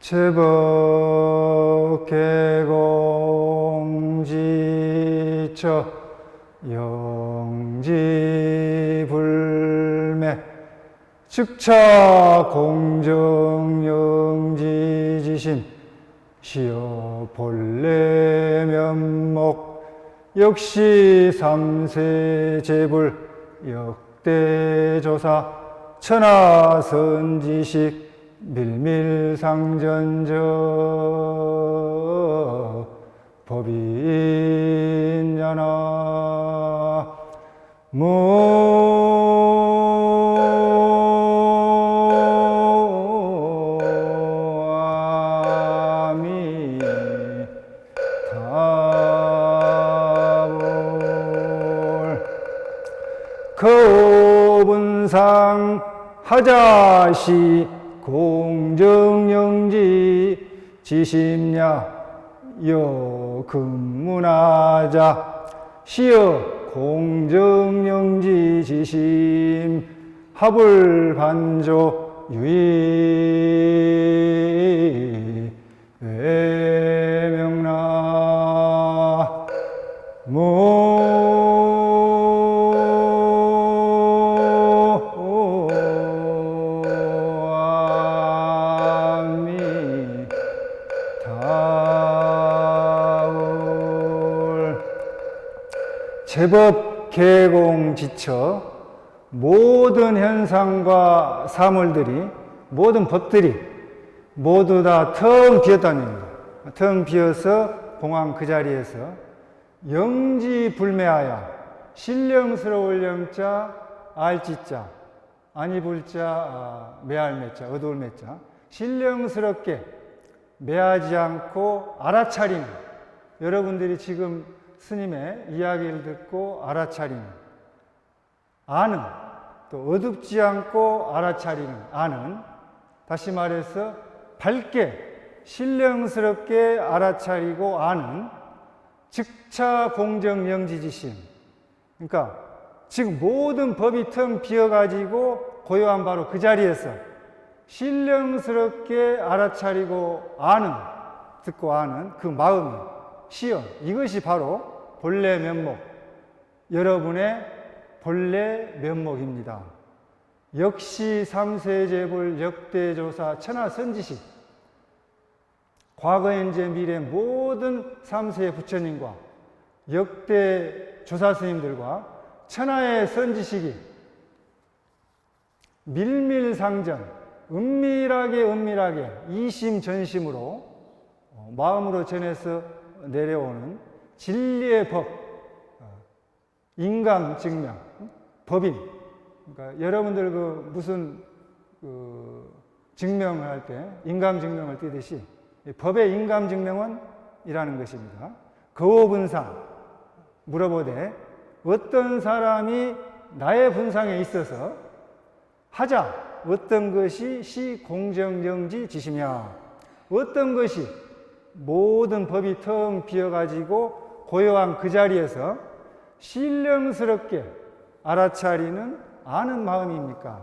제법 개공지처 영지불매 즉차 공정영지지심 시어 본래 면목 역시 삼세제불 역대조사 천하선지식 밀밀상전저 법인연하 무아미타불 거분상 하자시 공정영지 지심야 여금문하자 시여 공정영지 지심 합을반조 유의 외명나 제법 개공지처 모든 현상과 사물들이 모든 법들이 모두 다 텅 비었다는 얘기입니다. 텅 비어서 공황 그 자리에서 영지불매하여 신령스러울 영자 알지자 아니불자 매할매자 어두울 매자 신령스럽게 매하지 않고 알아차리는 여러분들이 지금 스님의 이야기를 듣고 알아차리는 아는 또 어둡지 않고 알아차리는 아는 다시 말해서 밝게 신령스럽게 알아차리고 아는 즉차 공정영지지심 그러니까 지금 모든 법이 텅 비어가지고 고요한 바로 그 자리에서 신령스럽게 알아차리고 아는 듣고 아는 그 마음이 시여 이것이 바로 본래 면목 여러분의 본래 면목입니다. 역시 삼세제불 역대조사 천하선지식 과거 현재 미래 모든 삼세의 부처님과 역대 조사 스님들과 천하의 선지식이 밀밀상전 은밀하게 이심전심으로 마음으로 전해서 내려오는 진리의 법, 인감증명, 법인. 그러니까 여러분들 무슨 증명을 할 때 인감증명을 띄듯이 법의 인감증명은 이라는 것입니다. 거호분상 물어보되 어떤 사람이 나의 분상에 있어서 하자 어떤 것이 시공정영지 지시며 어떤 것이 모든 법이 텅 비어가지고 고요한 그 자리에서 신령스럽게 알아차리는 아는 마음입니까?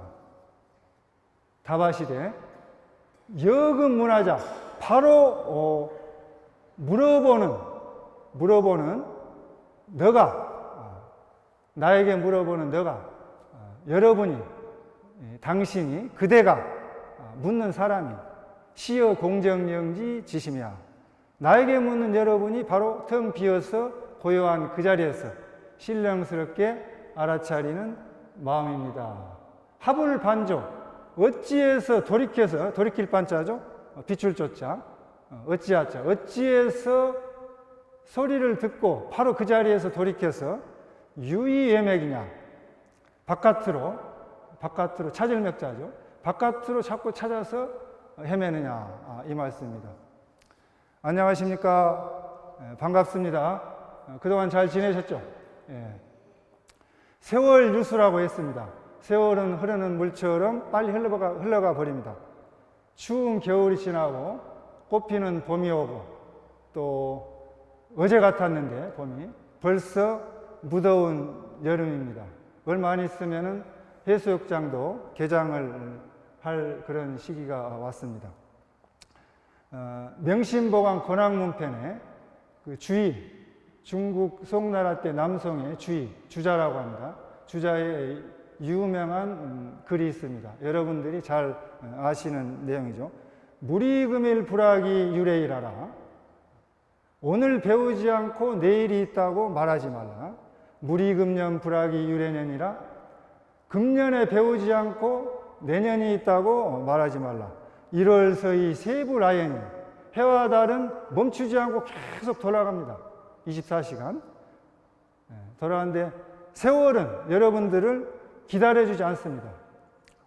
답하시되 여금문하자 바로 물어보는 너가 나에게 물어보는 너가 여러분이 당신이 그대가 묻는 사람이 시여 공정영지 지심이야 나에게 묻는 여러분이 바로 텅 비어서 고요한 그 자리에서 신령스럽게 알아차리는 마음입니다. 합을반조 어찌해서 돌이켜서 돌이킬 반자죠 빛줄 조자 어찌하자 어찌해서 소리를 듣고 바로 그 자리에서 돌이켜서 유의예맥이냐 바깥으로 찾을 맥자죠 바깥으로 자꾸 찾아서 헤매느냐 이 말씀입니다. 안녕하십니까 반갑습니다. 그동안 잘 지내셨죠? 세월 유수라고 했습니다. 세월은 흐르는 물처럼 빨리 흘러가 버립니다. 추운 겨울이 지나고 꽃피는 봄이 오고 또 어제 같았는데 봄이 벌써 무더운 여름입니다. 얼마 안 있으면은 해수욕장도 개장을 할 그런 시기가 왔습니다. 명심보강 권학문편에 그 주의, 중국 송나라 때 남송의 주자라고 합니다. 주자의 유명한 글이 있습니다. 여러분들이 잘 아시는 내용이죠. 무리금일 불학이 유래이라라. 오늘 배우지 않고 내일이 있다고 말하지 말라. 무리금년 불학이 유래년이라. 금년에 배우지 않고 내년이 있다고 말하지 말라. 1월 서이 세부라연이 해와 달은 멈추지 않고 계속 돌아갑니다. 24시간 돌아가는데 세월은 여러분들을 기다려주지 않습니다.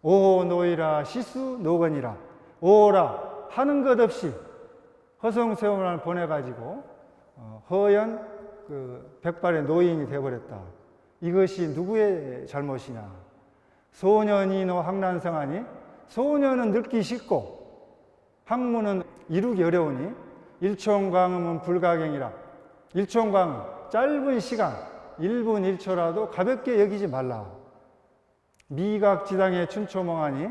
오 노이라 시수 노건이라. 오라 하는 것 없이 허송세월을 보내가지고 허연 그 백발의 노인이 되어버렸다. 이것이 누구의 잘못이냐. 소년이노 학난성하니. 소년은 늙기 쉽고 학문은 이루기 어려우니. 일총광음은 불가경이라. 일총광음 짧은 시간 1분 1초라도 가볍게 여기지 말라. 미각지당의 춘초몽하니.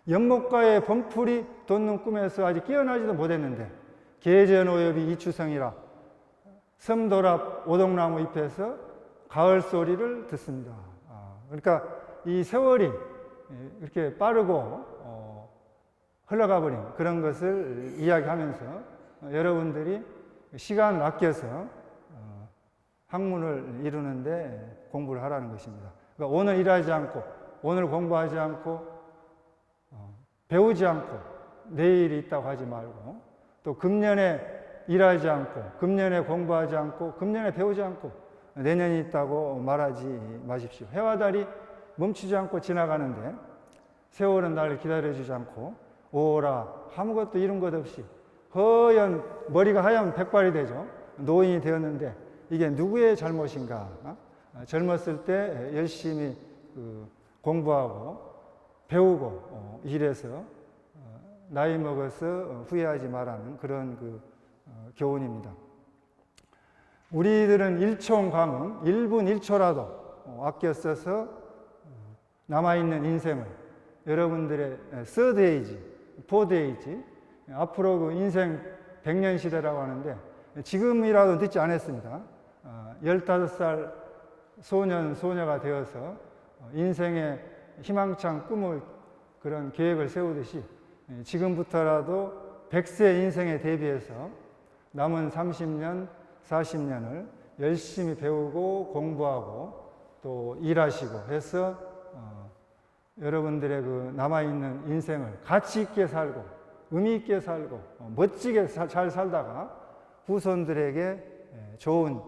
연못가에 범풀이 돋는 꿈에서 아직 깨어나지도 못했는데 계전오엽이 이추성이라. 섬도랍 오동나무 잎에서 가을 소리를 듣습니다. 그러니까 이 세월이 이렇게 빠르고 흘러가 버린 그런 것을 이야기하면서 여러분들이 시간을 아껴서 학문을 이루는데 공부를 하라는 것입니다. 그러니까 오늘 일하지 않고, 오늘 공부하지 않고, 배우지 않고 내일이 있다고 하지 말고, 또 금년에 일하지 않고, 금년에 공부하지 않고, 금년에 배우지 않고 내년이 있다고 말하지 마십시오. 해와 달이 멈추지 않고 지나가는데 세월은 나를 기다려주지 않고 오라 아무것도 이룬 것 없이 허연 머리가 하얀 백발이 되죠. 노인이 되었는데 이게 누구의 잘못인가? 젊었을 때 열심히 공부하고 배우고 일해서 나이 먹어서 후회하지 말라는 그런 교훈입니다. 우리들은 일총광음 1분 1초라도 아껴 써서 남아있는 인생을 여러분들의 third age, fourth age, 앞으로 그 인생 100년 시대라고 하는데 지금이라도 늦지 않았습니다. 15살 소년, 소녀가 되어서 인생의 희망찬 꿈을 그런 계획을 세우듯이 지금부터라도 100세 인생에 대비해서 남은 30년, 40년을 열심히 배우고 공부하고 또 일하시고 해서 여러분들의 그 남아있는 인생을 가치 있게 살고 의미 있게 살고 멋지게 잘 살다가 후손들에게 좋은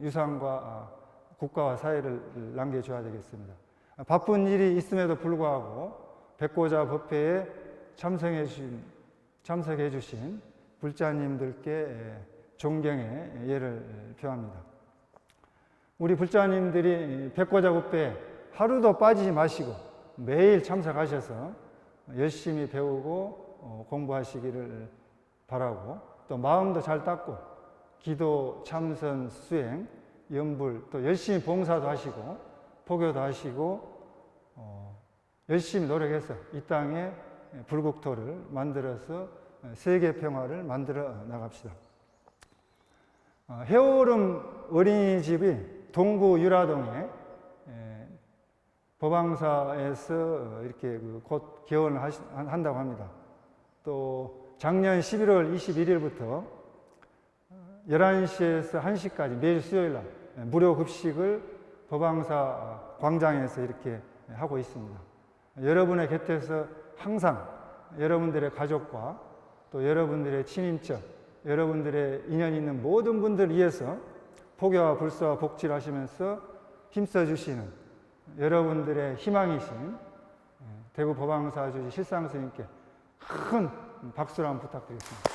유산과 국가와 사회를 남겨줘야 되겠습니다. 바쁜 일이 있음에도 불구하고 백고자 법회에 참석해 주신 불자님들께 존경의 예를 표합니다. 우리 불자님들이 백고자 법회에 하루도 빠지지 마시고 매일 참석하셔서 열심히 배우고 공부하시기를 바라고 또 마음도 잘 닦고 기도, 참선, 수행, 연불 또 열심히 봉사도 하시고 포교도 하시고 열심히 노력해서 이 땅에 불국토를 만들어서 세계 평화를 만들어 나갑시다. 해오름 어린이집이 동구 유라동에 법왕사에서 이렇게 곧 개원을 한다고 합니다. 또 작년 11월 21일부터 11시에서 1시까지 매일 수요일 날 무료 급식을 법왕사 광장에서 이렇게 하고 있습니다. 여러분의 곁에서 항상 여러분들의 가족과 또 여러분들의 친인척, 여러분들의 인연 있는 모든 분들을 위해서 포교와 불사와 복지를 하시면서 힘써 주시는 여러분들의 희망이신 대구 법왕사 주지 실상 스님께 큰 박수를 한번 부탁드리겠습니다.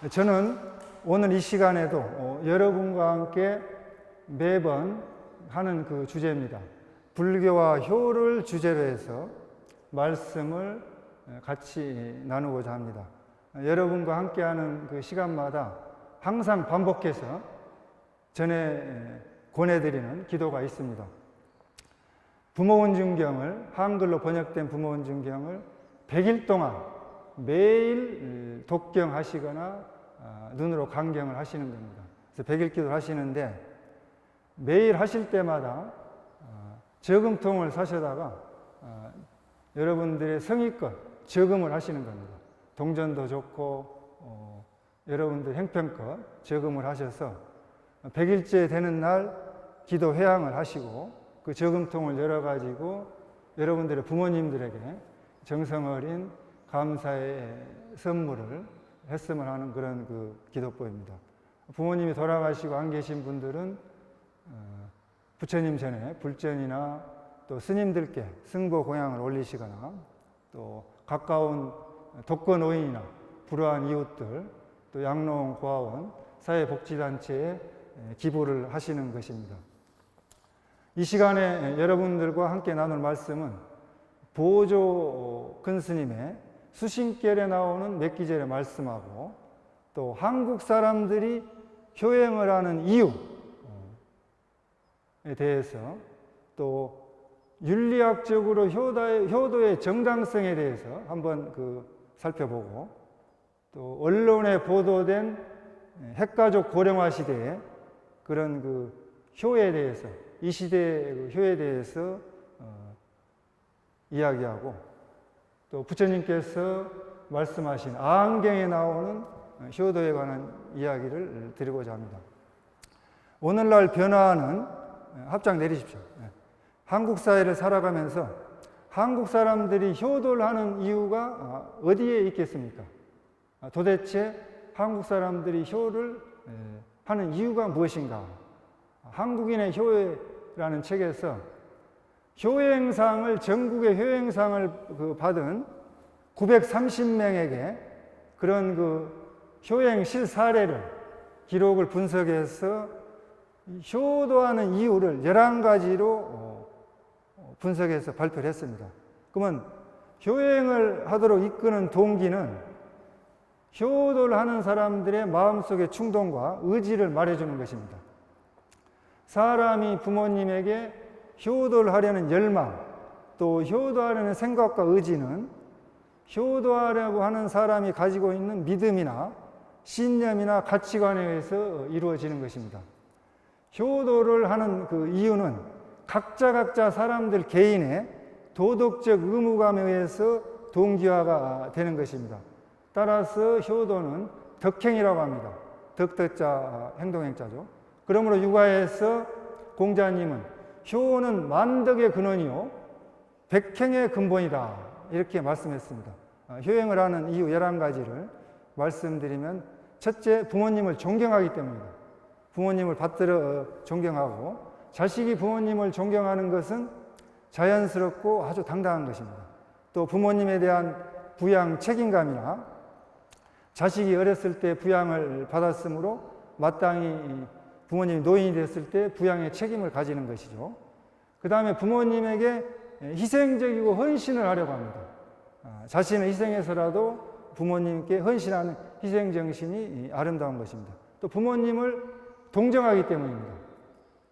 저는 오늘 이 시간에도 여러분과 함께 매번 하는 그 주제입니다. 불교와 효를 주제로 해서 말씀을 같이 나누고자 합니다. 여러분과 함께하는 그 시간마다 항상 반복해서 권해드리는 기도가 있습니다. 부모운중경을 한글로 번역된 부모운중경을 100일 동안 매일 독경하시거나 눈으로 강경을 하시는 겁니다. 그래서 100일 기도를 하시는데 매일 하실 때마다 저금통을 사셔다가 여러분들의 성의껏 저금을 하시는 겁니다. 동전도 좋고 여러분들 형편껏 저금을 하셔서 100일째 되는 날 기도 회향을 하시고 그 저금통을 열어가지고 여러분들의 부모님들에게 정성어린 감사의 선물을 했으면 하는 그런 그 기도법입니다. 부모님이 돌아가시고 안 계신 분들은 부처님 전에 불전이나 또 스님들께 승보 공양을 올리시거나 또 가까운 독거 노인이나 불우한 이웃들 또 양로원 고아원 사회복지단체에 기부를 하시는 것입니다. 이 시간에 여러분들과 함께 나눌 말씀은 보조 근스님의 수신결에 나오는 몇 기절의 말씀하고 또 한국 사람들이 효행을 하는 이유에 대해서 또 윤리학적으로 효도의 정당성에 대해서 한번 살펴보고 또 언론에 보도된 핵가족 고령화 시대의 그런 효에 대해서 이 시대의 효에 대해서 이야기하고 또 부처님께서 말씀하신 아한경에 나오는 효도에 관한 이야기를 드리고자 합니다. 오늘날 변화하는 합장 내리십시오. 한국 사회를 살아가면서 한국 사람들이 효도를 하는 이유가 어디에 있겠습니까? 도대체 한국 사람들이 효를 하는 이유가 무엇인가? 한국인의 효라는 책에서 효행상을 전국의 효행상을 받은 930명에게 그런 효행 실사례를 기록을 분석해서 효도하는 이유를 11가지로 분석해서 발표를 했습니다. 그러면 효행을 하도록 이끄는 동기는 효도를 하는 사람들의 마음속의 충동과 의지를 말해주는 것입니다. 사람이 부모님에게 효도를 하려는 열망, 또 효도하려는 생각과 의지는 효도하려고 하는 사람이 가지고 있는 믿음이나 신념이나 가치관에 의해서 이루어지는 것입니다. 효도를 하는 이유는 각자 사람들 개인의 도덕적 의무감에 의해서 동기화가 되는 것입니다. 따라서 효도는 덕행이라고 합니다. 덕덕자 행동행자죠. 그러므로 육아에서 공자님은 효는 만덕의 근원이요 백행의 근본이다 이렇게 말씀했습니다. 효행을 하는 이유 11가지를 말씀드리면 첫째, 부모님을 존경하기 때문입니다. 부모님을 받들어 존경하고 자식이 부모님을 존경하는 것은 자연스럽고 아주 당당한 것입니다. 또 부모님에 대한 부양 책임감이나 자식이 어렸을 때 부양을 받았으므로 마땅히 부모님이 노인이 됐을 때 부양의 책임을 가지는 것이죠. 그 다음에 부모님에게 희생적이고 헌신을 하려고 합니다. 자신을 희생해서라도 부모님께 헌신하는 희생정신이 아름다운 것입니다. 또 부모님을 동정하기 때문입니다.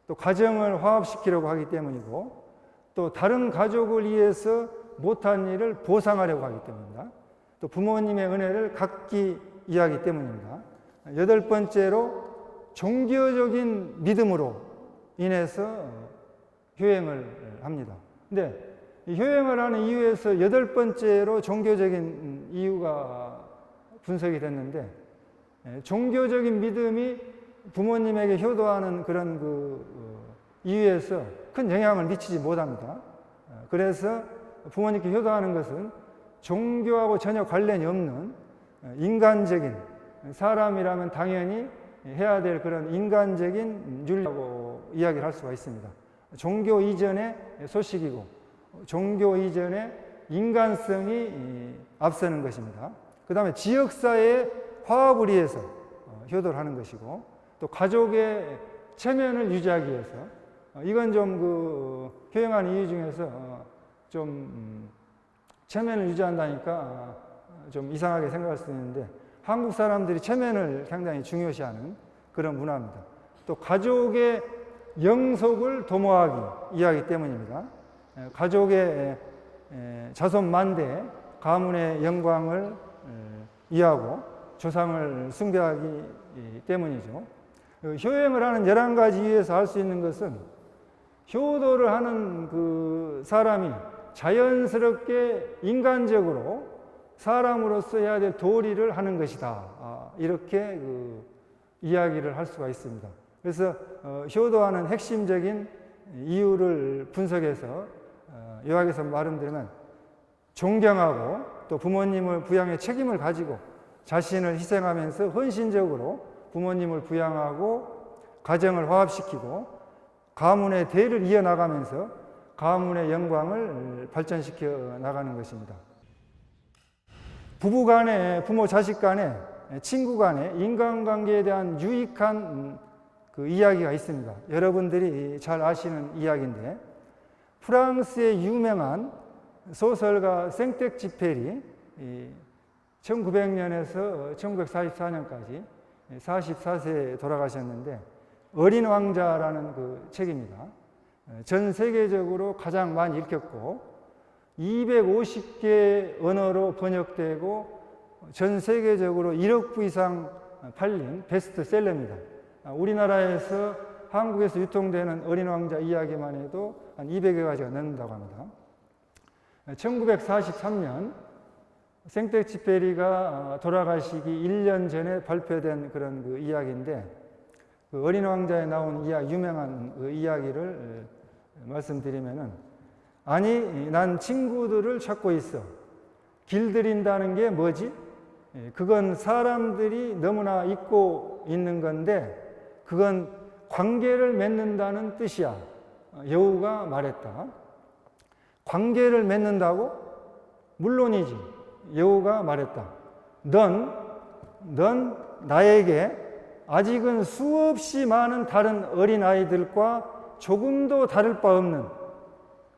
또 가정을 화합시키려고 하기 때문이고 또 다른 가족을 위해서 못한 일을 보상하려고 하기 때문입니다. 또 부모님의 은혜를 갚기 위하기 때문입니다. 8번째로 종교적인 믿음으로 인해서 효행을 합니다. 근데 이 효행을 하는 이유에서 8번째로 종교적인 이유가 분석이 됐는데 종교적인 믿음이 부모님에게 효도하는 그런 이유에서 큰 영향을 미치지 못합니다. 그래서 부모님께 효도하는 것은 종교하고 전혀 관련이 없는 인간적인 사람이라면 당연히 해야 될 그런 인간적인 윤리라고 이야기를 할 수가 있습니다. 종교 이전의 소식이고 종교 이전의 인간성이 앞서는 것입니다. 그 다음에 지역사회의 화합을 위해서 효도를 하는 것이고 또 가족의 체면을 유지하기 위해서 이건 좀 효행하는 이유 중에서 좀 체면을 유지한다니까 좀 이상하게 생각할 수 있는데 한국 사람들이 체면을 상당히 중요시하는 그런 문화입니다. 또 가족의 영속을 도모하기 위하기 때문입니다. 가족의 자손만대 가문의 영광을 위하고 조상을 숭배하기 때문이죠. 효행을 하는 11가지 이유에서 알 수 있는 것은 효도를 하는 그 사람이 자연스럽게 인간적으로 사람으로서 해야 될 도리를 하는 것이다. 이렇게 이야기를 할 수가 있습니다. 그래서 효도하는 핵심적인 이유를 분석해서 요약해서 말씀드리면 존경하고 또 부모님을 부양의 책임을 가지고 자신을 희생하면서 헌신적으로 부모님을 부양하고 가정을 화합시키고 가문의 대를 이어나가면서 가문의 영광을 발전시켜 나가는 것입니다. 부부 간에, 부모 자식 간에, 친구 간에 인간관계에 대한 유익한 그 이야기가 있습니다. 여러분들이 잘 아시는 이야기인데 프랑스의 유명한 소설가 생텍쥐페리 1900년에서 1944년까지 44세에 돌아가셨는데 어린 왕자라는 그 책입니다. 전 세계적으로 가장 많이 읽혔고 250개 언어로 번역되고 전 세계적으로 1억 부 이상 팔린 베스트셀러입니다. 우리나라에서 한국에서 유통되는 어린 왕자 이야기만 해도 한 200여 가지가 넘는다고 합니다. 1943년 생텍쥐페리가 돌아가시기 1년 전에 발표된 그런 그 이야기인데 그 어린 왕자에 나온 유명한 그 이야기를 말씀드리면은 아니 난 친구들을 찾고 있어. 길들인다는 게 뭐지? 그건 사람들이 너무나 잊고 있는 건데 그건 관계를 맺는다는 뜻이야. 여우가 말했다. 관계를 맺는다고? 물론이지. 여우가 말했다. 넌 나에게 아직은 수없이 많은 다른 어린아이들과 조금도 다를 바 없는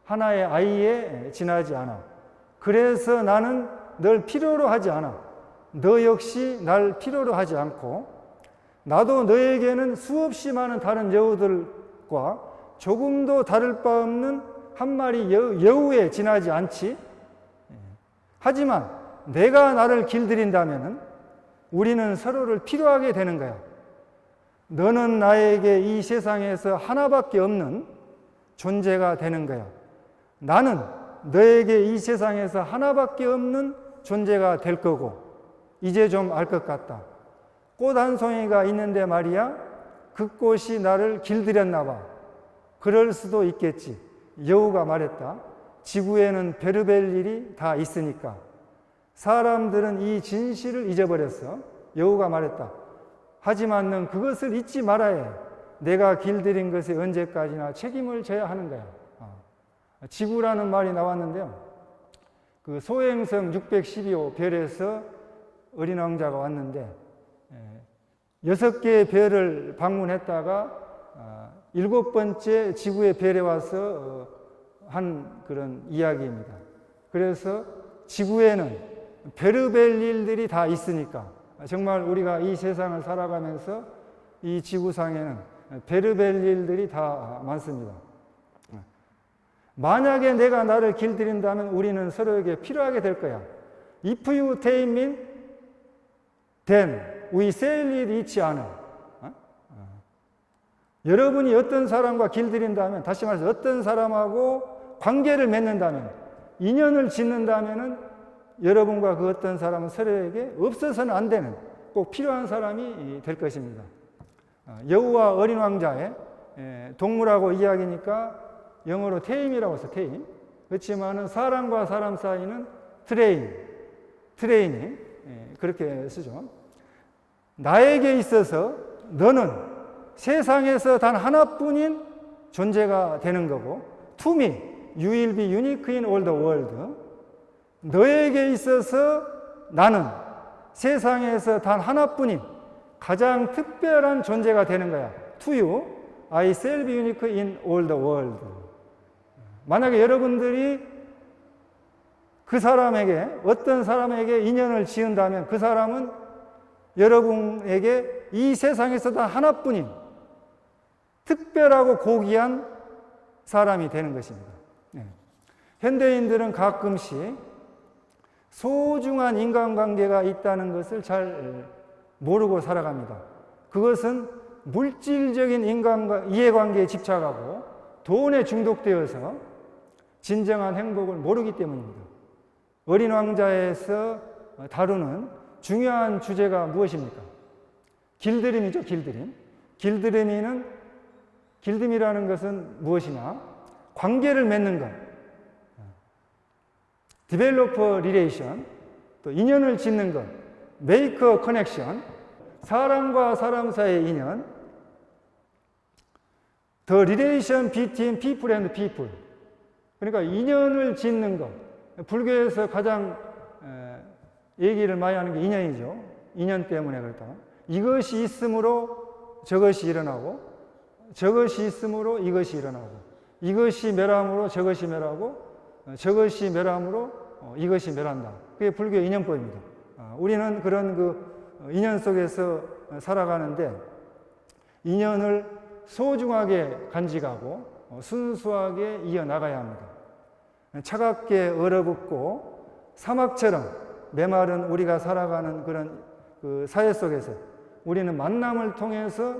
하나의 아이에 지나지 않아. 그래서 나는 널 필요로 하지 않아. 너 역시 날 필요로 하지 않고 나도 너에게는 수없이 많은 다른 여우들과 조금도 다를 바 없는 한 마리 여우에 지나지 않지. 하지만 내가 나를 길들인다면 우리는 서로를 필요하게 되는 거야. 너는 나에게 이 세상에서 하나밖에 없는 존재가 되는 거야. 나는 너에게 이 세상에서 하나밖에 없는 존재가 될 거고 이제 좀 알 것 같다. 꽃 한 송이가 있는데 말이야 그 꽃이 나를 길들였나 봐. 그럴 수도 있겠지. 여우가 말했다. 지구에는 별의별 일이 다 있으니까 사람들은 이 진실을 잊어버렸어. 여우가 말했다. 하지만 넌 그것을 잊지 말아야 해. 내가 길들인 것에 언제까지나 책임을 져야 하는 거야. 지구라는 말이 나왔는데요. 그 소행성 612호 별에서 어린 왕자가 왔는데 6개의 별을 방문했다가 7번째 지구의 별에 와서 한 그런 이야기입니다. 그래서 지구에는 별의별 일들이 다 있으니까 정말 우리가 이 세상을 살아가면서 이 지구상에는 별의별 일들이 다 많습니다. 만약에 내가 나를 길들인다면 우리는 서로에게 필요하게 될 거야. If you take me, then we shall each other. 여러분이 어떤 사람과 길들인다면, 다시 말해서 어떤 사람하고 관계를 맺는다면, 인연을 짓는다면 여러분과 그 어떤 사람은 서로에게 없어서는 안 되는 꼭 필요한 사람이 될 것입니다. 여우와 어린 왕자의 동물하고 이야기니까 영어로 테임이라고 해서 테임. 그렇지만은 사람과 사람 사이는 트레이닝 그렇게 쓰죠. 나에게 있어서 너는 세상에서 단 하나뿐인 존재가 되는 거고 To me, you will be unique in all the world. 너에게 있어서 나는 세상에서 단 하나뿐인 가장 특별한 존재가 되는 거야. To you, I shall be unique in all the world. 만약에 여러분들이 그 사람에게, 어떤 사람에게 인연을 지은다면 그 사람은 여러분에게 이 세상에서 단 하나뿐인 특별하고 고귀한 사람이 되는 것입니다. 현대인들은 가끔씩 소중한 인간관계가 있다는 것을 잘 모르고 살아갑니다. 그것은 물질적인 이해관계에 집착하고 돈에 중독되어서 진정한 행복을 모르기 때문입니다. 어린 왕자에서 다루는 중요한 주제가 무엇입니까? 길들임이죠, 길들임. 길들임이라는 것은 무엇이냐? 관계를 맺는 것. 디벨로퍼 리레이션, 또 인연을 짓는 것. 메이커 커넥션, 사람과 사람 사이의 인연. The relation between people and people. 그러니까 인연을 짓는 것. 불교에서 가장 얘기를 많이 하는 게 인연이죠. 인연 때문에 그렇다. 이것이 있으므로 저것이 일어나고, 저것이 있으므로 이것이 일어나고, 이것이 멸함으로 저것이 멸하고, 저것이 멸함으로 이것이 멸한다. 그게 불교의 인연법입니다. 우리는 그런 그 인연 속에서 살아가는데, 인연을 소중하게 간직하고 순수하게 이어나가야 합니다. 차갑게 얼어붙고 사막처럼 메마른 우리가 살아가는 그런 그 사회 속에서 우리는 만남을 통해서,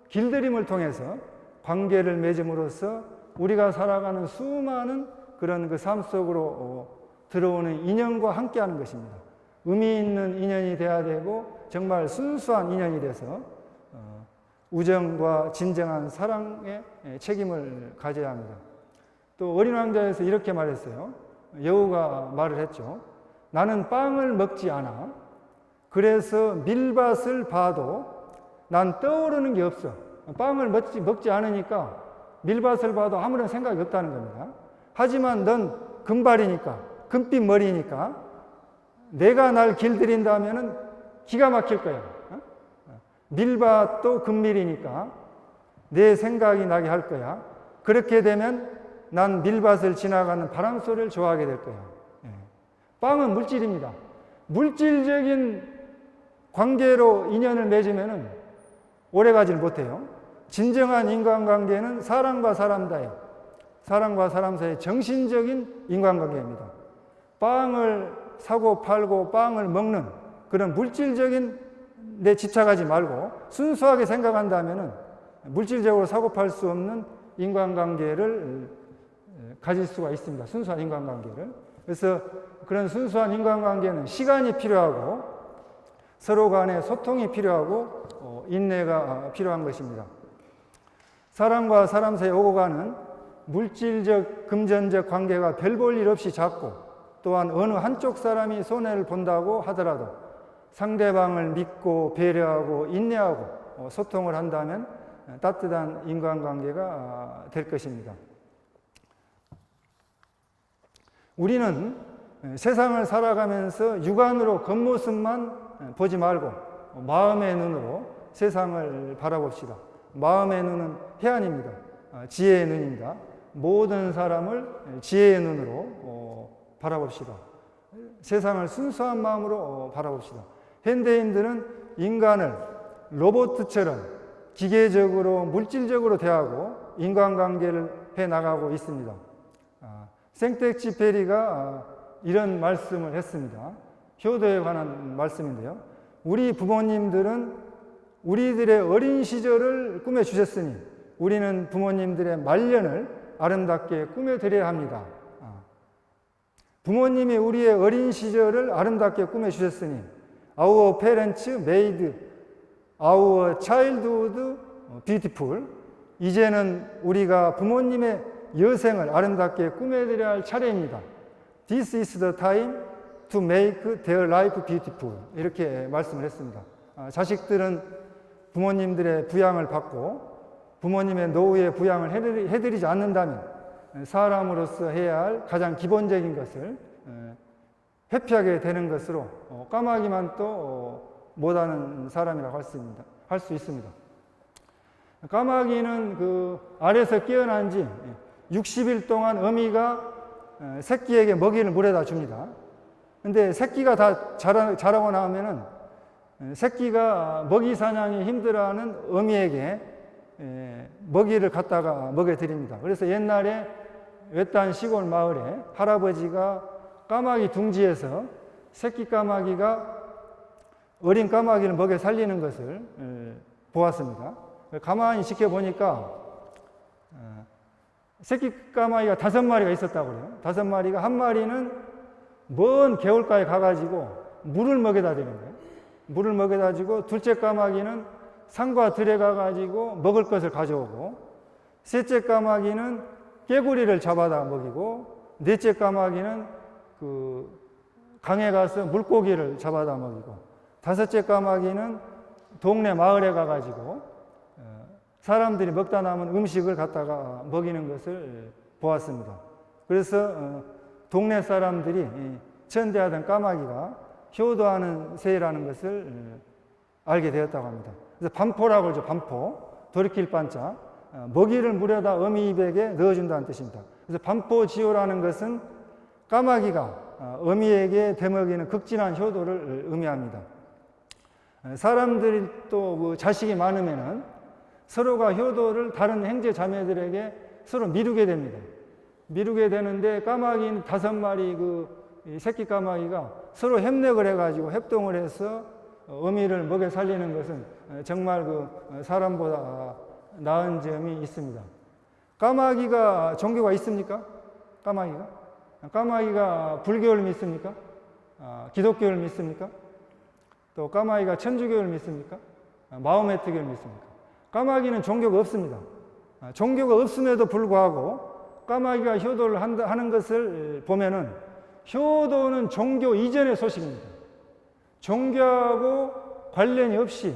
길들임을 통해서 관계를 맺음으로써 우리가 살아가는 수많은 그런 그 삶 속으로 들어오는 인연과 함께하는 것입니다. 의미 있는 인연이 돼야 되고 정말 순수한 인연이 돼서 우정과 진정한 사랑의 책임을 가져야 합니다. 또 어린 왕자에서 이렇게 말했어요. 여우가 말을 했죠. 나는 빵을 먹지 않아. 그래서 밀밭을 봐도 난 떠오르는 게 없어. 빵을 먹지 않으니까 밀밭을 봐도 아무런 생각이 없다는 겁니다. 하지만 넌 금발이니까, 금빛 머리니까 내가 날 길들인다면 기가 막힐 거야. 밀밭도 금밀이니까 내 생각이 나게 할 거야. 그렇게 되면 난 밀밭을 지나가는 바람 소리를 좋아하게 될 거야. 빵은 물질입니다. 물질적인 관계로 인연을 맺으면 오래 가질 못해요. 진정한 인간관계는 사람과 사람 사이의 정신적인 인간관계입니다. 빵을 사고 팔고 빵을 먹는 그런 물질적인 데 집착하지 말고 순수하게 생각한다면 물질적으로 사고 팔 수 없는 인간관계를 가질 수가 있습니다. 순수한 인간관계를. 그래서 그런 순수한 인간관계는 시간이 필요하고 서로 간에 소통이 필요하고 인내가 필요한 것입니다. 사람과 사람 사이에 오고 가는 물질적, 금전적 관계가 별 볼 일 없이 작고 또한 어느 한쪽 사람이 손해를 본다고 하더라도 상대방을 믿고 배려하고 인내하고 소통을 한다면 따뜻한 인간관계가 될 것입니다. 우리는 세상을 살아가면서 육안으로 겉모습만 보지 말고 마음의 눈으로 세상을 바라봅시다. 마음의 눈은 해안입니다. 지혜의 눈입니다. 모든 사람을 지혜의 눈으로 바라봅시다. 세상을 순수한 마음으로 바라봅시다. 현대인들은 인간을 로봇처럼 기계적으로 물질적으로 대하고 인간관계를 해나가고 있습니다. 생텍쥐페리가 이런 말씀을 했습니다. 효도에 관한 말씀인데요. 우리 부모님들은 우리들의 어린 시절을 꾸며주셨으니 우리는 부모님들의 말년을 아름답게 꾸며드려야 합니다. 부모님이 우리의 어린 시절을 아름답게 꾸며주셨으니 Our parents made our childhood beautiful. 이제는 우리가 부모님의 여생을 아름답게 꾸며드려야 할 차례입니다. This is the time to make their life beautiful. 이렇게 말씀을 했습니다. 자식들은 부모님들의 부양을 받고 부모님의 노후에 부양을 해드리지 않는다면 사람으로서 해야 할 가장 기본적인 것을 회피하게 되는 것으로 까마귀만 또 못하는 사람이라고 할 수 있습니다. 까마귀는 그 알에서 깨어난 지 60일 동안 어미가 새끼에게 먹이를 물에다 줍니다. 근데 새끼가 다 자라고 나오면은 새끼가 먹이 사냥이 힘들어하는 어미에게 먹이를 갖다가 먹여드립니다. 그래서 옛날에 외딴 시골 마을에 할아버지가 까마귀 둥지에서 새끼 까마귀가 어린 까마귀를 먹여 살리는 것을 보았습니다. 가만히 지켜보니까 새끼 까마귀가 5마리가 있었다고 그래요. 5마리가 한 마리는 먼 개울가에 가가지고 물을 먹여다 드는 거예요. 물을 먹여다 주고 둘째 까마귀는 산과 들에 가가지고 먹을 것을 가져오고 셋째 까마귀는 깨구리를 잡아다 먹이고 넷째 까마귀는 그 강에 가서 물고기를 잡아다 먹이고 다섯째 까마귀는 동네 마을에 가가지고 사람들이 먹다 남은 음식을 갖다가 먹이는 것을 보았습니다. 그래서 동네 사람들이 천대하던 까마귀가 효도하는 새라는 것을 알게 되었다고 합니다. 그래서 반포라고 그러죠. 반포. 돌이킬 반자. 먹이를 물에다 어미 입에게 넣어준다는 뜻입니다. 그래서 반포지효라는 것은 까마귀가 어미에게 대먹이는 극진한 효도를 의미합니다. 사람들이 또 그 자식이 많으면은 서로가 효도를 다른 형제 자매들에게 서로 미루게 됩니다. 미루게 되는데 까마귀는 5마리 그 새끼 까마귀가 서로 협력을 해가지고 협동을 해서 어미를 먹여 살리는 것은 정말 그 사람보다 나은 점이 있습니다. 까마귀가 종교가 있습니까? 까마귀가 불교를 믿습니까? 기독교를 믿습니까? 또 까마귀가 천주교를 믿습니까? 마호메트교를 믿습니까? 까마귀는 종교가 없습니다. 종교가 없음에도 불구하고 까마귀가 효도를 하는 것을 보면은 효도는 종교 이전의 소식입니다. 종교하고 관련이 없이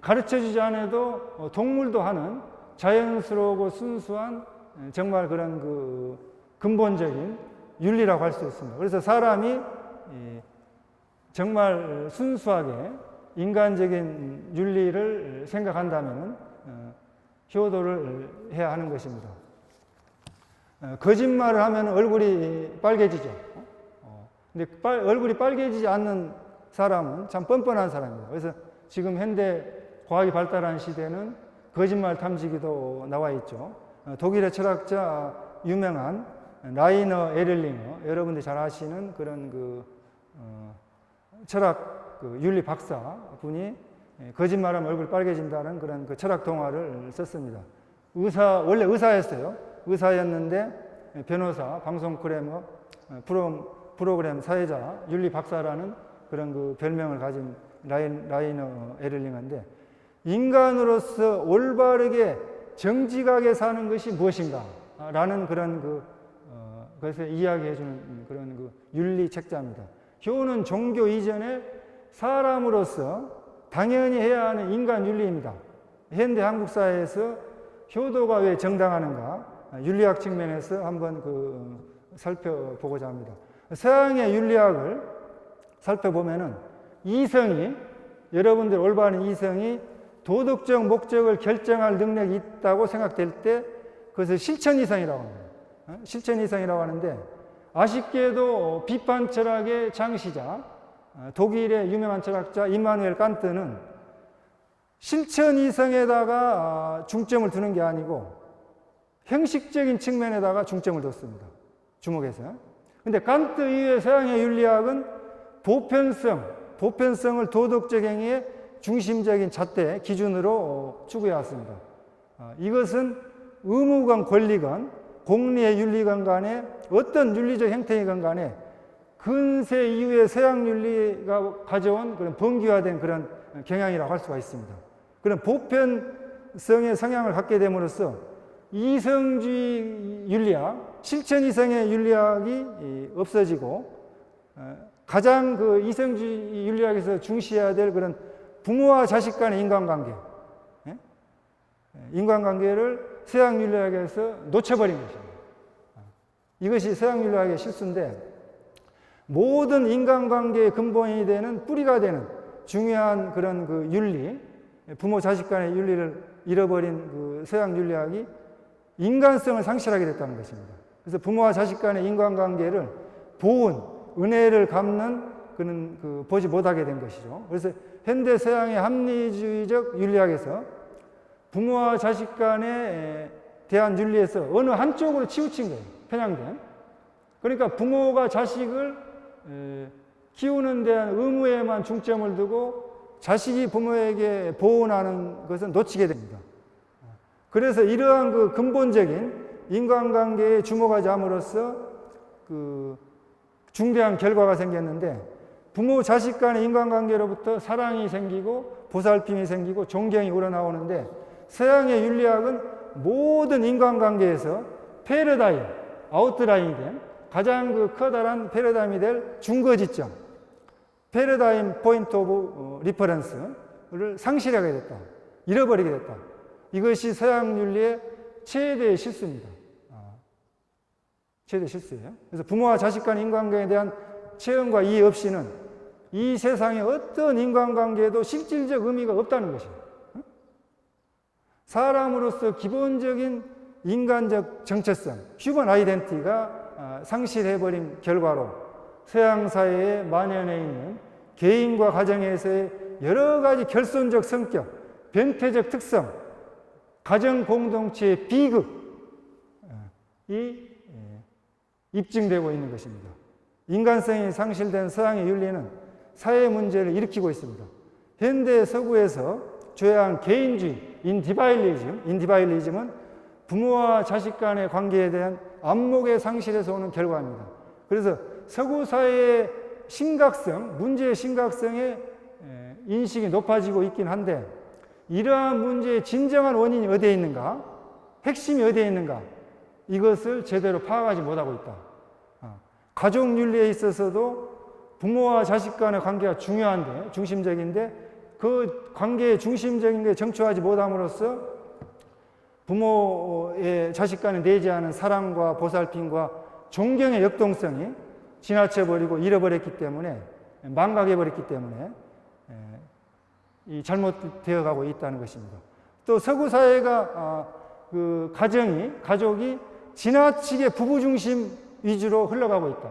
가르쳐주지 않아도 동물도 하는 자연스러우고 순수한 정말 그런 그 근본적인 윤리라고 할 수 있습니다. 그래서 사람이 정말 순수하게 인간적인 윤리를 생각한다면 효도를 해야 하는 것입니다. 거짓말을 하면 얼굴이 빨개지죠. 근데 얼굴이 빨개지지 않는 사람은 참 뻔뻔한 사람입니다. 그래서 지금 현대 과학이 발달한 시대는 거짓말 탐지기도 나와 있죠. 독일의 철학자 유명한 라이너 에를링어, 여러분들이 잘 아시는 그런 그 철학 윤리 박사 분이 거짓말하면 얼굴 빨개진다는 그런 그 철학 동화를 썼습니다. 원래 의사였어요. 의사였는데 변호사, 방송 프로그램 사회자, 윤리 박사라는 그런 그 별명을 가진 라이너 에를링어인데 인간으로서 올바르게 정직하게 사는 것이 무엇인가? 라는 그런 그것을 이야기해주는 그런 그 윤리 책자입니다. 효는 종교 이전에 사람으로서 당연히 해야 하는 인간 윤리입니다. 현대 한국 사회에서 효도가 왜 정당하는가? 윤리학 측면에서 한번 살펴보고자 합니다. 서양의 윤리학을 살펴보면은 이성이, 여러분들 올바른 이성이 도덕적 목적을 결정할 능력이 있다고 생각될 때 그것을 실천이성이라고 합니다. 실천이성이라고 하는데 아쉽게도 비판 철학의 창시자, 독일의 유명한 철학자 임마누엘 칸트는 실천이성에다가 중점을 두는 게 아니고 형식적인 측면에다가 중점을 뒀습니다. 주목해서. 근데 칸트 이후의 서양의 윤리학은 보편성을 도덕적 행위의 중심적인 잣대, 기준으로 추구해 왔습니다. 이것은 의무건 권리건 공리의 윤리건 간에 어떤 윤리적 형태이건 간에 근세 이후의 서양 윤리가 가져온 그런 번기화된 그런 경향이라고 할 수가 있습니다. 그런 보편성의 성향을 갖게 됨으로써 이성주의 윤리학, 실천이성의 윤리학이 없어지고 가장 그 이성주의 윤리학에서 중시해야 될 그런 부모와 자식 간의 인간관계를 서양 윤리학에서 놓쳐버린 것입니다. 이것이 서양 윤리학의 실수인데 모든 인간관계의 근본이 되는 뿌리가 되는 중요한 그런 그 윤리, 부모 자식 간의 윤리를 잃어버린 그 서양 윤리학이 인간성을 상실하게 됐다는 것입니다. 그래서 부모와 자식 간의 인간관계를 보은 은혜를 갚는 그는 보지 못하게 된 것이죠. 그래서 현대 서양의 합리주의적 윤리학에서 부모와 자식 간에 대한 윤리에서 어느 한쪽으로 치우친 거예요. 편향된. 그러니까 부모가 자식을 키우는 데한 의무에만 중점을 두고 자식이 부모에게 보온하는 것은 놓치게 됩니다. 그래서 이러한 그 근본적인 인간관계에 주목하지 함으로써 그 중대한 결과가 생겼는데, 부모 자식 간의 인간관계로부터 사랑이 생기고 보살핌이 생기고 존경이 우러나오는데, 서양의 윤리학은 모든 인간관계에서 패러다임, 아웃라인이 된 가장 그 커다란 패러다임이 될 중거지점, 패러다임 포인트 오브 리퍼런스를 상실하게 됐다. 잃어버리게 됐다. 이것이 서양 윤리의 최대의 실수입니다. 최대 실수예요. 그래서 부모와 자식 간의 인간관계에 대한 체험과 이해 없이는 이 세상의 어떤 인간관계에도 실질적 의미가 없다는 것입니다. 사람으로서 기본적인 인간적 정체성, 휴먼 아이덴티티가 상실해버린 결과로 서양 사회에 만연해 있는 개인과 가정에서의 여러 가지 결손적 성격, 변태적 특성, 가정 공동체의 비극이 입증되고 있는 것입니다. 인간성이 상실된 서양의 윤리는 사회 문제를 일으키고 있습니다. 현대 서구에서 조야한 개인주의, 인디바일리즘은 부모와 자식 간의 관계에 대한 안목의 상실에서 오는 결과입니다. 그래서 서구 사회의 심각성, 문제의 심각성의 인식이 높아지고 있긴 한데, 이러한 문제의 진정한 원인이 어디에 있는가, 핵심이 어디에 있는가, 이것을 제대로 파악하지 못하고 있다. 가족 윤리에 있어서도 부모와 자식 간의 관계가 중요한데, 중심적인데, 그 관계의 중심적인 게 정초하지 못함으로써 부모의 자식 간에 내재하는 사랑과 보살핌과 존경의 역동성이 지나쳐버리고 잃어버렸기 때문에, 망각해버렸기 때문에 잘못되어 가고 있다는 것입니다. 또 서구 사회가 그 가족이 지나치게 부부 중심 위주로 흘러가고 있다.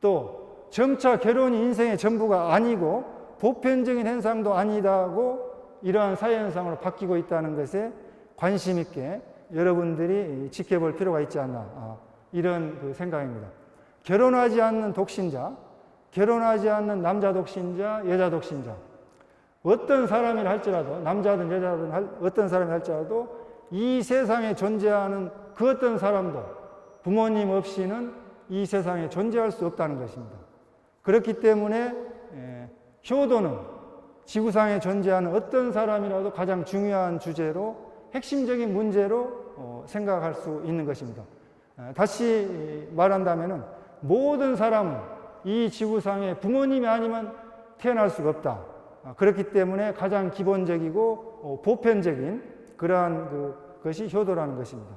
또 점차 결혼이 인생의 전부가 아니고 보편적인 현상도 아니다고 이러한 사회 현상으로 바뀌고 있다는 것에 관심 있게 여러분들이 지켜볼 필요가 있지 않나, 이런 그 생각입니다. 결혼하지 않는 독신자, 결혼하지 않는 남자 독신자, 여자 독신자, 어떤 사람이라 할지라도, 남자든 여자든 어떤 사람이 할지라도 이 세상에 존재하는 그 어떤 사람도 부모님 없이는 이 세상에 존재할 수 없다는 것입니다. 그렇기 때문에 효도는 지구상에 존재하는 어떤 사람이라도 가장 중요한 주제로, 핵심적인 문제로 생각할 수 있는 것입니다. 다시 말한다면 모든 사람은 이 지구상에 부모님이 아니면 태어날 수가 없다. 그렇기 때문에 가장 기본적이고 보편적인 그러한 것이 효도라는 것입니다.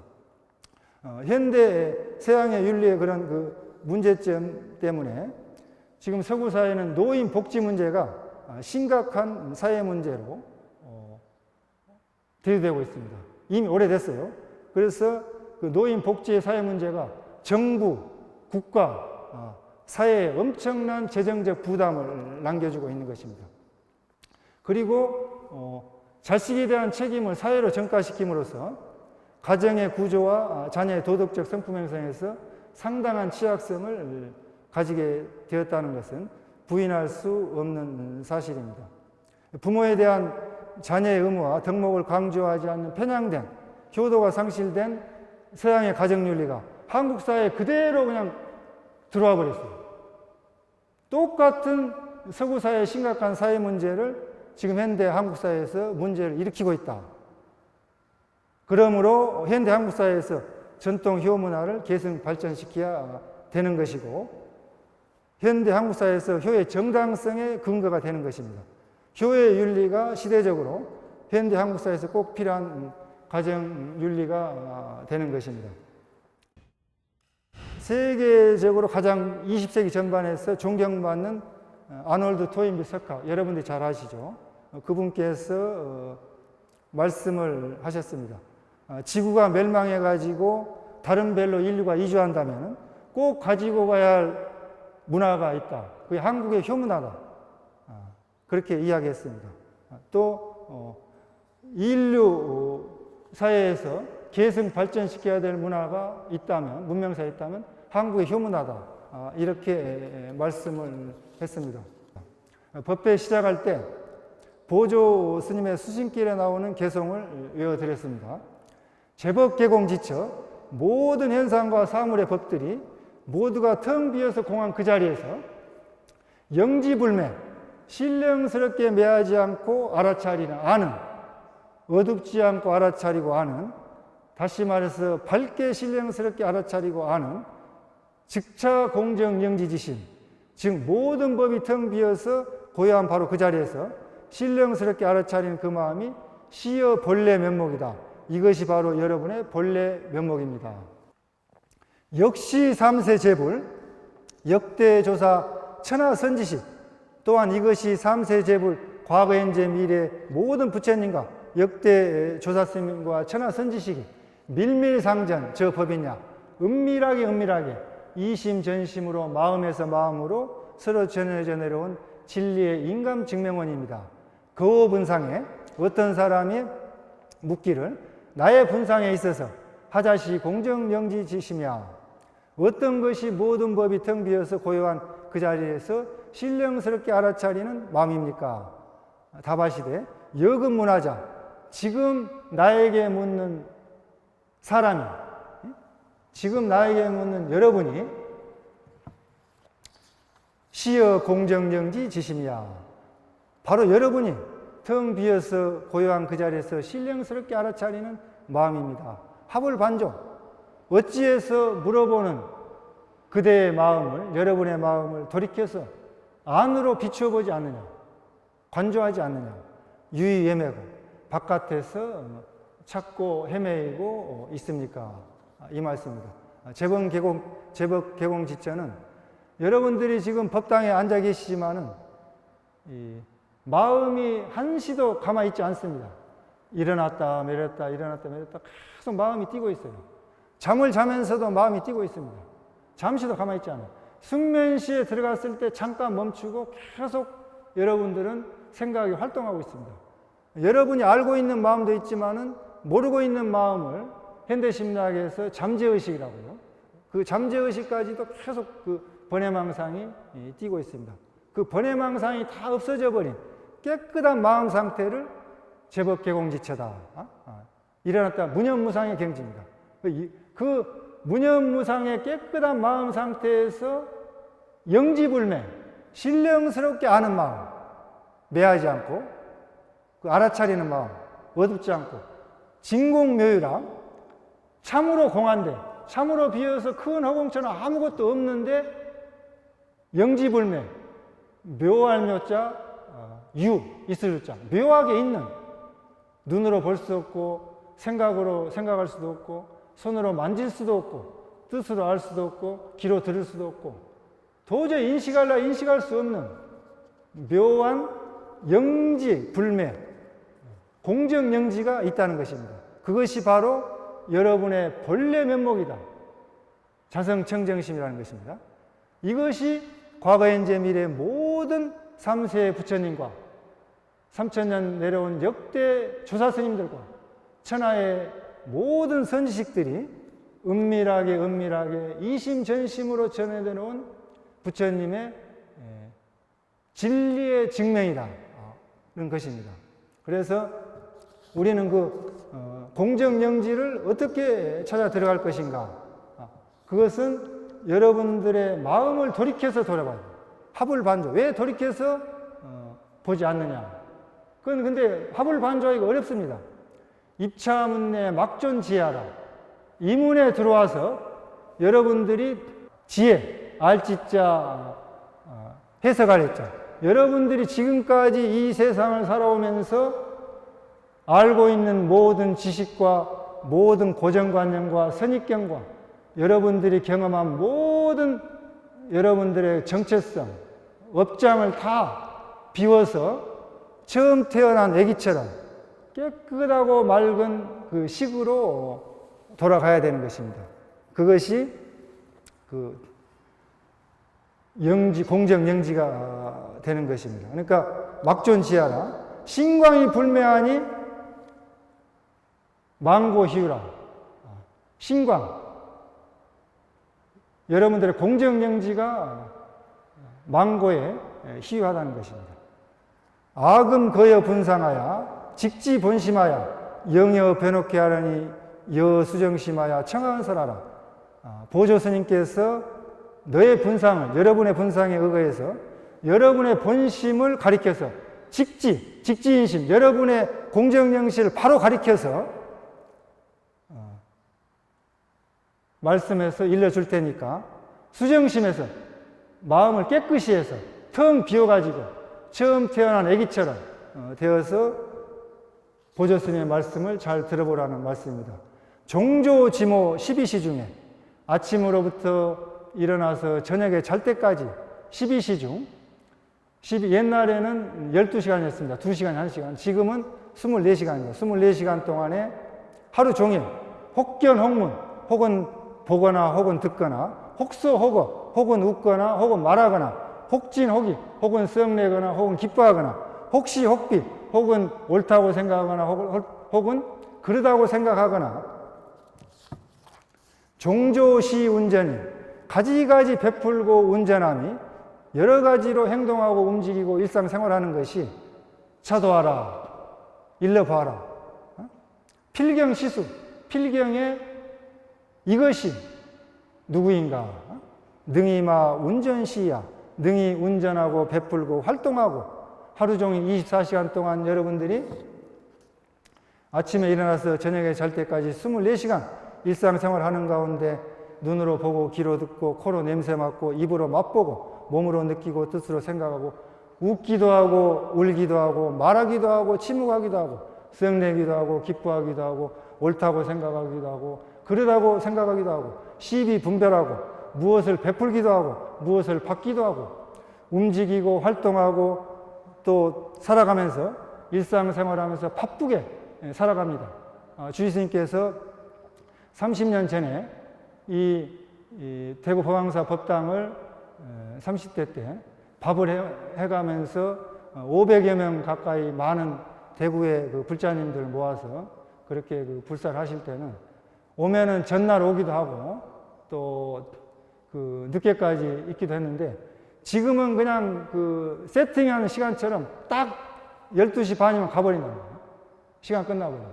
현대 서양의 윤리의 그런 그 문제점 때문에 지금 서구 사회는 노인 복지 문제가 심각한 사회 문제로 대두되고 있습니다. 이미 오래됐어요. 그래서 그 노인 복지의 사회 문제가 정부, 국가, 사회에 엄청난 재정적 부담을 남겨주고 있는 것입니다. 그리고 자식에 대한 책임을 사회로 전가시킴으로써 가정의 구조와 자녀의 도덕적 성품 형성에서 상당한 취약성을 가지게 되었다는 것은 부인할 수 없는 사실입니다. 부모에 대한 자녀의 의무와 덕목을 강조하지 않는 편향된, 효도가 상실된 서양의 가정윤리가 한국 사회에 그대로 그냥 들어와 버렸어요. 똑같은 서구 사회의 심각한 사회 문제를 지금 현대 한국 사회에서 문제를 일으키고 있다. 그러므로 현대 한국 사회에서 전통 효 문화를 계승 발전시켜야 되는 것이고, 현대 한국 사회에서 효의 정당성의 근거가 되는 것입니다. 효의 윤리가 시대적으로 현대 한국 사회에서 꼭 필요한 가정 윤리가 되는 것입니다. 세계적으로 가장 20세기 전반에서 존경받는 아놀드 토인비 석학, 여러분들이 잘 아시죠? 그분께서 말씀을 하셨습니다. 지구가 멸망해가지고 다른 별로 인류가 이주한다면 꼭 가지고 가야 할 문화가 있다. 그게 한국의 효문화다. 그렇게 이야기했습니다. 또 인류 사회에서 계승 발전시켜야 될 문화가 있다면, 문명사에 있다면 한국의 효문화다. 이렇게 말씀을 했습니다. 법회 시작할 때 보조 스님의 수신길에 나오는 개송을 외워드렸습니다. 제법개공지처 모든 현상과 사물의 법들이 모두가 텅 비어서 공한 그 자리에서 영지불매, 신령스럽게 매하지 않고 알아차리는 아는, 어둡지 않고 알아차리고 아는, 다시 말해서 밝게 신령스럽게 알아차리고 아는 즉차 공정 영지지심, 즉 모든 법이 텅 비어서 고요한 바로 그 자리에서 신령스럽게 알아차리는 그 마음이 시여 본래 면목이다. 이것이 바로 여러분의 본래 면목입니다. 역시 삼세 제불, 역대 조사 천하선지식, 또한 이것이 삼세 제불, 과거 현재 미래 모든 부처님과 역대 조사스님과 천하선지식이 밀밀상전 저 법이냐, 은밀하게 이심전심으로 마음에서 마음으로 서로 전해져 내려온 진리의 인감증명원입니다. 그 분상에 어떤 사람이 묻기를 나의 분상에 있어서 하자시 공정영지지시며 어떤 것이 모든 법이 텅 비어서 고요한 그 자리에서 신령스럽게 알아차리는 마음입니까? 답하시되 여금문화자, 지금 나에게 묻는 사람이, 지금 나에게 묻는 여러분이 시여 공정영지 지심이야. 바로 여러분이 텅 비어서 고요한 그 자리에서 신령스럽게 알아차리는 마음입니다. 합을반조, 어찌해서 물어보는 그대의 마음을, 여러분의 마음을 돌이켜서 안으로 비추어보지 않느냐, 관조하지 않느냐, 유의외매고 바깥에서 찾고 헤매이고 있습니까? 이 말씀입니다. 제법 개공지처는 여러분들이 지금 법당에 앉아 계시지만은 마음이 한시도 가만히 있지 않습니다. 일어났다 내렸다 일어났다 내렸다 계속 마음이 뛰고 있어요. 잠을 자면서도 마음이 뛰고 있습니다. 잠시도 가만히 있지 않아요. 숙면시에 들어갔을 때 잠깐 멈추고 계속 여러분들은 생각이 활동하고 있습니다. 여러분이 알고 있는 마음도 있지만은 모르고 있는 마음을 현대심리학에서 잠재의식이라고요. 그 잠재의식까지도 계속 그 번뇌망상이 뛰고 있습니다. 그 번뇌망상이 다 없어져 버린 깨끗한 마음 상태를 제법개공지처다. 일어났다 무념무상의 경지입니다. 그 무념무상의 깨끗한 마음 상태에서 영지불매, 신령스럽게 아는 마음, 매하지 않고 그 알아차리는 마음, 어둡지 않고 진공묘유라 참으로 공한데 참으로 비어서 큰 허공처럼 아무것도 없는데 영지불매, 묘할 묘자, 있을 유자, 묘하게 있는, 눈으로 볼 수 없고 생각으로 생각할 수도 없고 손으로 만질 수도 없고 뜻으로 알 수도 없고 귀로 들을 수도 없고 도저히 인식할 수 없는 묘한 영지 불매, 공정 영지가 있다는 것입니다. 그것이 바로 여러분의 본래 면목이다. 자성청정심이라는 것입니다. 이것이 과거 현재 미래 모든 3세 부처님과 3000년 내려온 역대 조사스님들과 천하의 모든 선지식들이 은밀하게 이심전심으로 전해내놓은 부처님의 진리의 증명이다. 이런 것입니다. 그래서 우리는 그 공정영지를 어떻게 찾아 들어갈 것인가? 그것은 여러분들의 마음을 돌이켜서 돌아봐야 돼요. 합을반조. 왜 돌이켜서 보지 않느냐? 그건 근데 합을반조하기가 어렵습니다. 입차문내 막존지하라. 이 문에 들어와서 여러분들이 지혜, 알지자, 해석할 했자. 여러분들이 지금까지 이 세상을 살아오면서 알고 있는 모든 지식과 모든 고정관념과 선입견과 여러분들이 경험한 모든 여러분들의 정체성, 업장을 다 비워서 처음 태어난 아기처럼 깨끗하고 맑은 그 식으로 돌아가야 되는 것입니다. 그것이 그 영지, 공정 영지가 되는 것입니다. 그러니까 막존지하라. 신광이 불매하니 망고희유라. 신광. 여러분들의 공정영지가 망고에 희유하다는 것입니다. 악음 거여 분상하여 직지본심하여 영여 변호케 하려니 여수정심하여 청하은설하라. 보조 스님께서 너의 분상을, 여러분의 분상에 의거해서 여러분의 본심을 가리켜서 직지인심, 여러분의 공정영시를 바로 가리켜서 말씀해서 일러줄 테니까 수정심에서 마음을 깨끗이 해서 텅 비워가지고 처음 태어난 아기처럼 되어서 보조 스님의 말씀을 잘 들어보라는 말씀입니다. 종조지모 12시 중에 아침으로부터 일어나서 저녁에 잘 때까지 12시 중 옛날에는 12시간이었습니다. 2시간, 1시간. 지금은 24시간입니다. 24시간 동안에 하루 종일 혹견혹문, 혹은 보거나 혹은 듣거나 혹소혹어, 혹은 웃거나 혹은 말하거나 혹진혹이, 혹은 썩내거나 혹은 기뻐하거나 혹시혹비, 혹은 옳다고 생각하거나 혹은 그러다고 생각하거나 종조시 운전이 가지가지 베풀고 운전함이 여러 가지로 행동하고 움직이고 일상생활하는 것이 차도하라, 일러봐라. 필경시수, 필경에 이것이 누구인가? 능이마 운전시야. 능히 운전하고 베풀고 활동하고 하루 종일 24시간 동안 여러분들이 아침에 일어나서 저녁에 잘 때까지 24시간 일상생활 하는 가운데 눈으로 보고 귀로 듣고 코로 냄새 맡고 입으로 맛보고 몸으로 느끼고 뜻으로 생각하고 웃기도 하고 울기도 하고 말하기도 하고 침묵하기도 하고 썩내기도 하고 기뻐하기도 하고 옳다고 생각하기도 하고 그러다고 생각하기도 하고 시비 분별하고 무엇을 베풀기도 하고 무엇을 받기도 하고 움직이고 활동하고 또 살아가면서 일상생활하면서 바쁘게 살아갑니다. 주지스님께서 30년 전에 이 대구 법왕사 법당을 30대 때 밥을 해가면서 500여 명 가까이 많은 대구의 그 불자님들 모아서 그렇게 그 불사를 하실 때는 오면은 전날 오기도 하고 또 그 늦게까지 있기도 했는데 지금은 그냥 그 세팅하는 시간처럼 딱 12시 반이면 가버린다는 거예요. 시간 끝나버려요.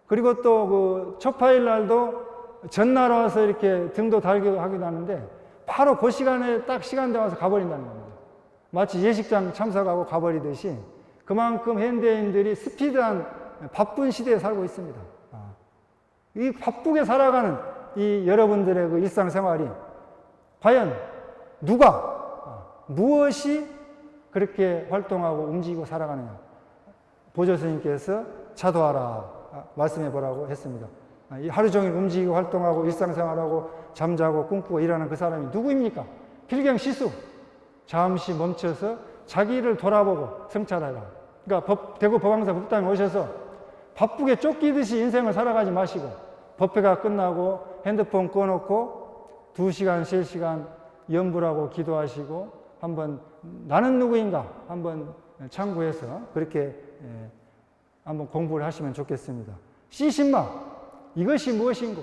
그리고 또 그 초파일 날도 전날 와서 이렇게 등도 달기도 하기도 하는데 바로 그 시간에 딱 시간대 와서 가버린다는 겁니다. 마치 예식장 참석하고 가버리듯이 그만큼 현대인들이 스피드한 바쁜 시대에 살고 있습니다. 이 바쁘게 살아가는 이 여러분들의 그 일상생활이 과연 누가 무엇이 그렇게 활동하고 움직이고 살아가느냐. 보조 스님께서 차도하라 말씀해 보라고 했습니다. 하루 종일 움직이고 활동하고 일상생활하고 잠자고 꿈꾸고 일하는 그 사람이 누구입니까? 필경시수. 잠시 멈춰서 자기를 돌아보고 성찰하라. 그러니까 대구 법왕사 법당에 오셔서 바쁘게 쫓기듯이 인생을 살아가지 마시고 법회가 끝나고 핸드폰 꺼놓고 2시간, 3시간 염불하고 기도하시고 한번 나는 누구인가 한번 참고해서 그렇게 한번 공부를 하시면 좋겠습니다. 시신마 이것이 무엇인고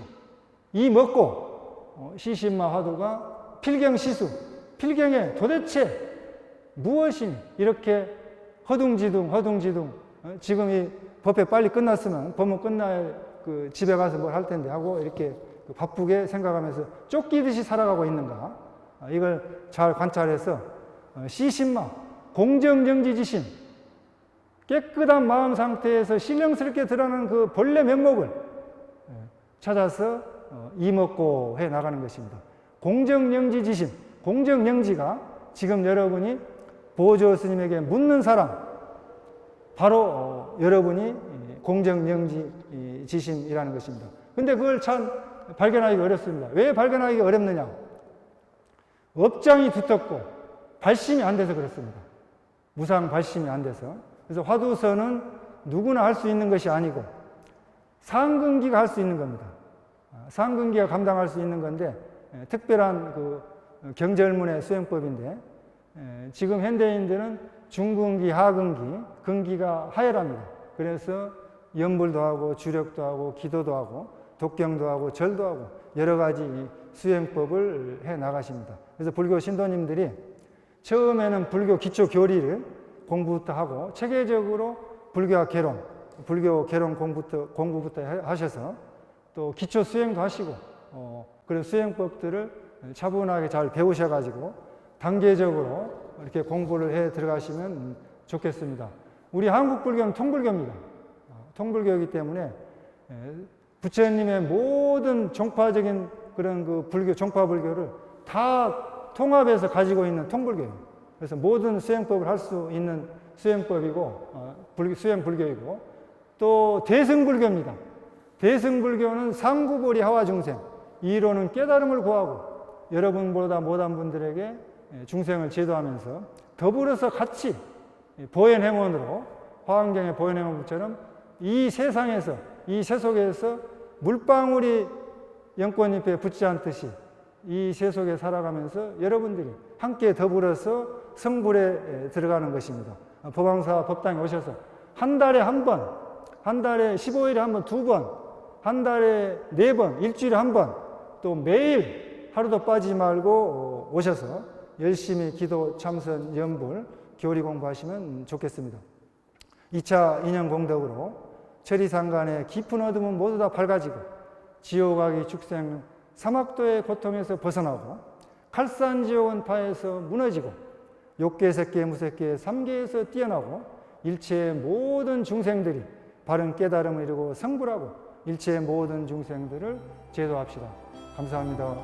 이 먹고 시신마 화두가 필경시수 필경에 도대체 무엇이니 이렇게 허둥지둥 지금 이 법회 빨리 끝났으면 법문 끝나야 그 집에 가서 뭘 할 텐데 하고 이렇게 바쁘게 생각하면서 쫓기듯이 살아가고 있는가 이걸 잘 관찰해서 시신마 공정정지지심 깨끗한 마음 상태에서 신령스럽게 드러나는 그 본래 면목을 찾아서 이먹고 해 나가는 것입니다. 공정영지지심 공정영지가 지금 여러분이 보조 스님에게 묻는 사람 바로 여러분이 공정영지지심이라는 것입니다. 근데 그걸 참 발견하기가 어렵습니다. 왜 발견하기가 어렵느냐? 업장이 두텁고 발심이 안 돼서 그렇습니다. 무상 발심이 안 돼서. 그래서 화두서는 누구나 할 수 있는 것이 아니고 상근기가 할 수 있는 겁니다. 상근기가 감당할 수 있는 건데 특별한 그 경절문의 수행법인데 지금 현대인들은 중근기, 하근기, 근기가 하열합니다. 그래서 염불도 하고 주력도 하고 기도도 하고 독경도 하고 절도 하고 여러 가지 수행법을 해 나가십니다. 그래서 불교 신도님들이 처음에는 불교 기초 교리를 공부부터 하고 체계적으로 불교학 개론, 불교 개론 공부부터 하셔서 또 기초 수행도 하시고 그런 수행법들을 차분하게 잘 배우셔가지고 단계적으로 이렇게 공부를 해 들어가시면 좋겠습니다. 우리 한국 불교는 통불교입니다. 통불교이기 때문에 부처님의 모든 종파적인 그런 그 불교, 종파불교를 다 통합해서 가지고 있는 통불교예요. 그래서 모든 수행법을 할 수 있는 수행법이고, 수행불교이고, 또 대승불교입니다. 대승불교는 상구보리 하와중생, 이로는 깨달음을 구하고 여러분보다 못한 분들에게 중생을 제도하면서 더불어서 같이 보현행원으로 화엄경의 보현행원처럼 이 세상에서, 이 세속에서 물방울이 연꽃잎에 붙지 않듯이 이 세속에 살아가면서 여러분들이 함께 더불어서 성불에 들어가는 것입니다. 법왕사 법당에 오셔서 한 달에 한 번, 한 달에 15일에 한 번, 두 번, 한 달에 네 번, 일주일에 한 번, 또 매일 하루도 빠지지 말고 오셔서 열심히 기도, 참선, 연불, 교리 공부하시면 좋겠습니다. 2차 인연 공덕으로 천리상간의 깊은 어둠은 모두 다 밝아지고 지옥아기 축생 사막도의 고통에서 벗어나고 칼산지옥은 파에서 무너지고 욕계, 색계, 무색계, 삼계에서 뛰어나고 일체의 모든 중생들이 바른 깨달음을 이루고 성불하고 일체의 모든 중생들을 제도합시다. 감사합니다.